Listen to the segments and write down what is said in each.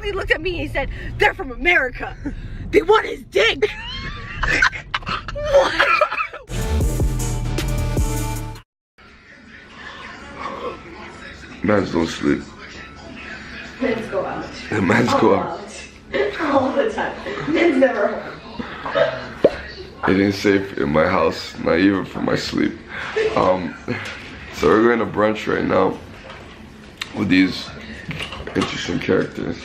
literally looked at me and he said, they're from America. They want his dick. What? Mans don't sleep. Men's go out. Yeah, mans go out. All the time. Men's never home. It ain't safe in my house, not even for my sleep. So we're going to brunch right now with these interesting characters.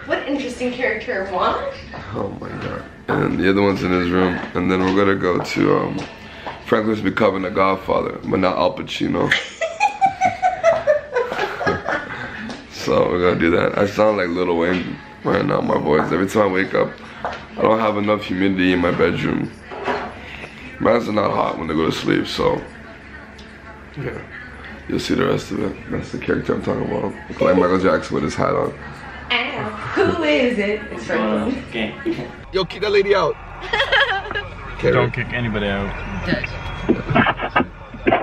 What interesting character, what? Oh my god. And the other one's in his room. And then we're gonna go to Franklin's becoming a Godfather, but not Al Pacino. So we're gonna do that. I sound like Lil Wayne right now, my voice. Every time I wake up, I don't have enough humidity in my bedroom. Mans are not hot when they go to sleep, so yeah. You'll see the rest of it. That's the character I'm talking about. Look like Michael Jackson with his hat on. Who is it? It's Franklin. Okay. Yo, kick that lady out. Don't kick anybody out.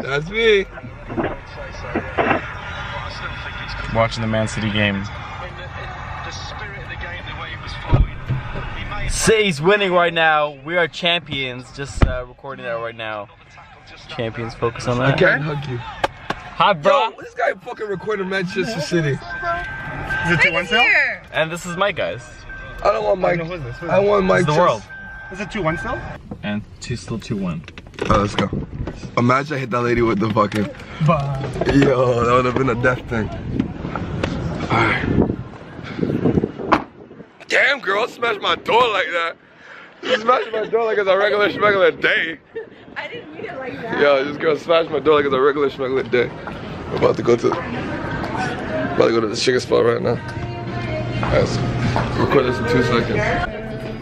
That's me. Watching the Man City game. City's winning right now. We are champions. Just recording that right now. Champions, focus on that. I can't hug you. Hi, bro. Yo, this guy fucking recording Manchester City. Is it 2-1 still? And this is Mike, guys. I don't want Mike. Who is this? I want Mike. This is the world. Is it 2-1 still? And still 2-1. Alright, let's go. Imagine I hit that lady with the fucking. Yo, that would have been a death thing. Alright. Damn, girl, smash my door like that. You smashed my door like it's a regular day. I didn't mean it like that. Yo, this girl smashed my door like it's a regular day. We're about to go to the chicken spot right now. Alright, so record this in 2 seconds.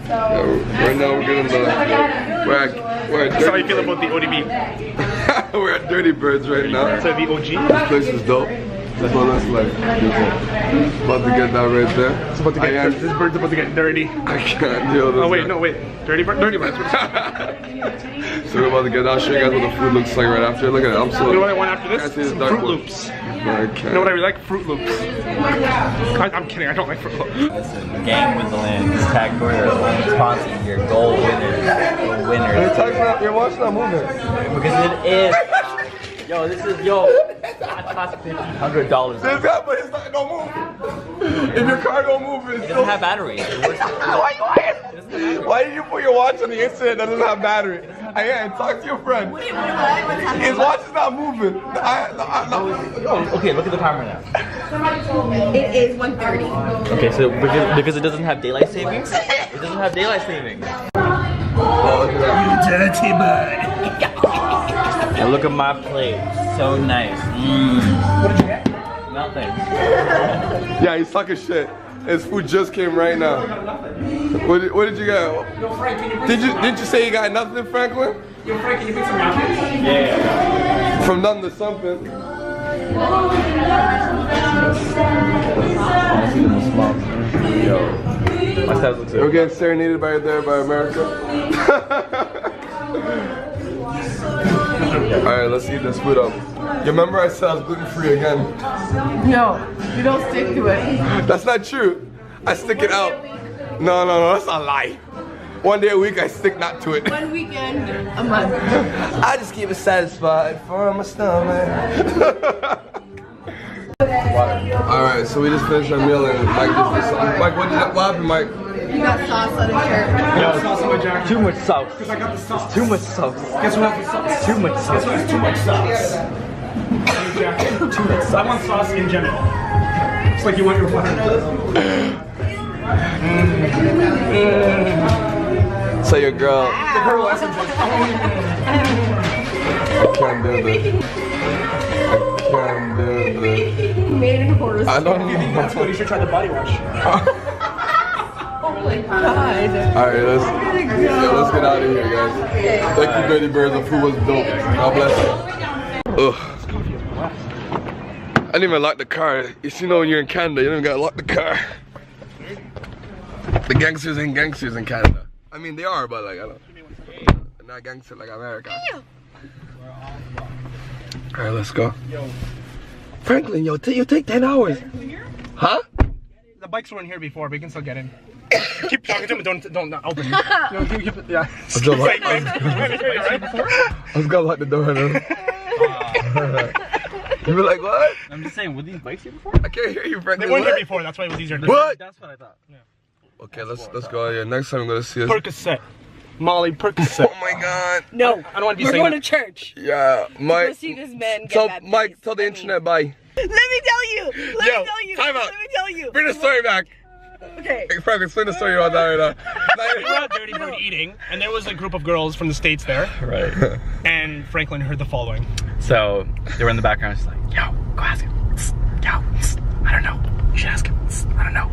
Right now we're getting we're at That's how you feel about the ODB. we're at Dirty Birds right now. So the OG? This place is dope. That's what that's like. About to get that right there. It's about to get this bird's about to get dirty. I can't deal with this. Oh wait, guy. no wait. Dirty bird? Dirty bird. So we're about to get. I'll show you guys what the food looks like right after. Look at it. I'm so. You know what I want after this? Can't see the Some dark Fruit one. Loops. No, I can't. You know what I really like? Fruit Loops. I'm kidding, I don't like Fruit Loops. Listen, Gang with the Land. This tag for sponsoring your goal winners. You're watching that movie. Because it is. Yo, this is that costs $1,500. This guy, but it's not gonna move. If your car don't move, it's It doesn't have batteries. It works. Why did you put your watch on the internet that doesn't have battery? Ayan, talk to your friend. What's happening? His watch is not moving. Okay, look at the timer now. It is 1:30. Okay, so because it doesn't have daylight savings? It doesn't have daylight savings. Dirty bird. And look at my plate. So nice. What did you get? Nothing. Yeah, he's talking shit. His food just came right now. What did you get? Yo, Frank, can you pick Did you say you got nothing, Franklin? Yo, Frank, can you pick some ramen? Yeah. From nothing to something. Yo. My stats look We're so. getting serenaded by America. Alright, let's eat this food up. You remember I said I was gluten free again? No, you don't stick to it. That's not true. I stick it out. No, that's a lie. One day a week I stick not to it. One weekend a month. I just keep it satisfied for my stomach. Alright, so we just finished our meal and Mike just did something. Mike, what happened, Mike? You got sauce on your shirt. Sauce on my jacket. Too much sauce. Because I got the sauce. Too much sauce. Guess what else is sauce? Too much sauce. Guess what is too much sauce? On your jacket. Too much sauce. I want sauce in general. It's like you want your butter. So your girl. The girl essence. I can't do this. I can't do this. Made in horror. I don't If you think that's good, you should try the body wash. Oh my god. Alright, let's get out of here, guys. Thank you, Dirty Birds. The food was dope. God bless you. Ugh. I didn't even lock the car. You know when you're in Canada, you don't even gotta lock the car. The gangsters ain't gangsters in Canada. I mean, they are, but like, I don't. They're not gangster like America. Alright, let's go. Franklin, you take 10 hours. Huh? the bikes were in here before, but you can still get in. Keep talking to him, but don't open. No, keep it, yeah. I've got to lock the door now. You were like, what? I'm just saying, were these bikes here before? I can't hear you, Frank. They weren't here before, that's why it was easier to What? That's what I thought. Yeah. Okay, let's go. Yeah, next time I'm gonna see us. Percocet. Molly Percocet. Oh my god. No, I don't want to be we're saying going to church. Yeah, Mike. Go see this man get Tell baptized. Mike, tell the internet bye. Let me tell you. Let me tell you. time out. Let me tell you. Bring the story back. Okay. Hey, Frank, explain the story about that right We were at Dirty Bird eating, and there was a group of girls from the States there. Right. And Franklin heard the following. So they were in the background. She's like, "Yo, go ask him. Yo, I don't know. You should ask him. I don't know."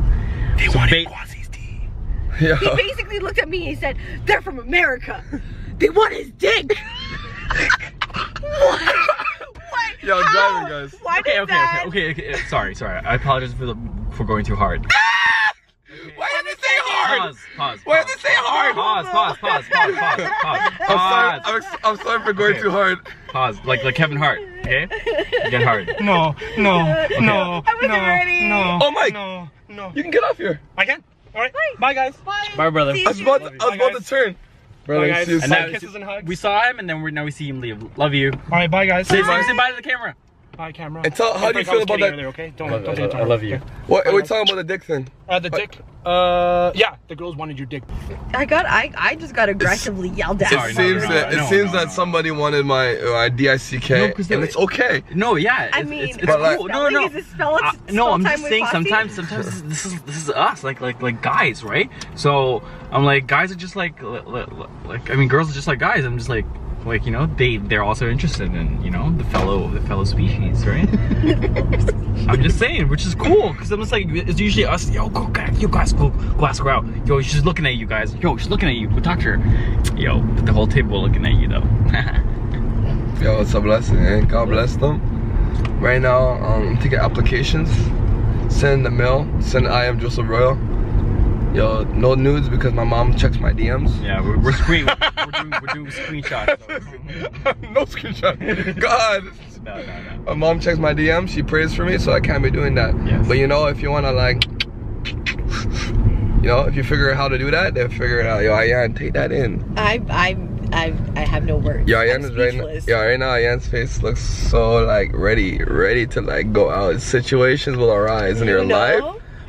They wanted Quasi's tea. now. He Yeah. basically looked at me and he said, "They're from America. They want his dick." What? Yo, I'm driving, guys. Why did that? Okay. Sorry. I apologize for going too hard. Why did it say hard? Pause. Why did it say hard? Pause. I'm sorry for going too hard. Pause. Like Kevin Hart. Okay. Get hard. No. I wasn't ready. No. Oh, Mike. No. You can get off here. I can. All right. Bye, guys. Bye, brother. See I was about to turn. Brother, Bye, guys. see you And soon. now kisses and hugs. We saw him, and then now we see him leave. Love you. All right. Bye, guys. Say bye to the camera. Bye, camera. And tell, how do you Frank, I feel was about kidding that? earlier, okay? Don't take it to I heart, love you. okay? What we're talking about the dick thing. The dick. Yeah, the girls wanted your dick. I just got aggressively yelled at. It seems that no. somebody wanted my DICK, and it's okay. No, yeah. I mean, it's But like- cool. No. Is it spelled No, I'm time just with saying. Foxy? Sometimes this is us, like guys, right? So I'm like, guys are just like I mean, girls are just like guys. I'm just like you know, they're also interested in, you know, the fellow species, right? I'm just saying, which is cool, because I'm just like, it's usually us. Yo, you guys go ask her out. Yo, she's looking at you guys. Yo, she's looking at you. Go talk to her. Yo, but the whole table looking at you though. Yo, it's a blessing, and God bless them. Right now, I'm taking applications, send the mail, send I am Joseph Royal. Yo, no nudes because my mom checks my DMs. Yeah, we're doing screenshots. No screenshot. God. No. My mom checks my DMs. She prays for me, so I can't be doing that. Yes. But you know, if you wanna like, you know, if you figure out how to do that, then figure it out. Yo, Ayan, take that in. I have no words. Yo, Ayan I'm is right now. speechless. Yo, right now, Ayan's face looks so like ready to like go out. Situations will arise in your life.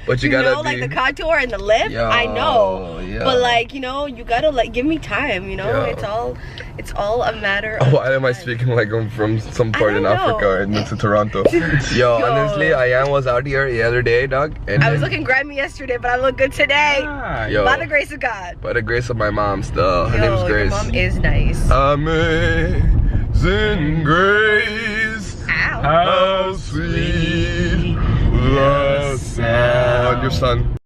But you gotta know, like the contour and the lip. Yo, I know, yeah. but like, you know, you gotta like give me time. You know, Yo. it's all a matter of Why am I time. speaking like I'm from some part in don't know. Africa and into Toronto? Yo, honestly, Ayan was out here the other day, dog. And I was looking grimy yesterday, but I look good today. Yo, By the grace of God. by the grace of my mom, still. Her Yo, name's Grace. Your mom is nice. Amazing Grace. Ow. How sweet the sound. Your son.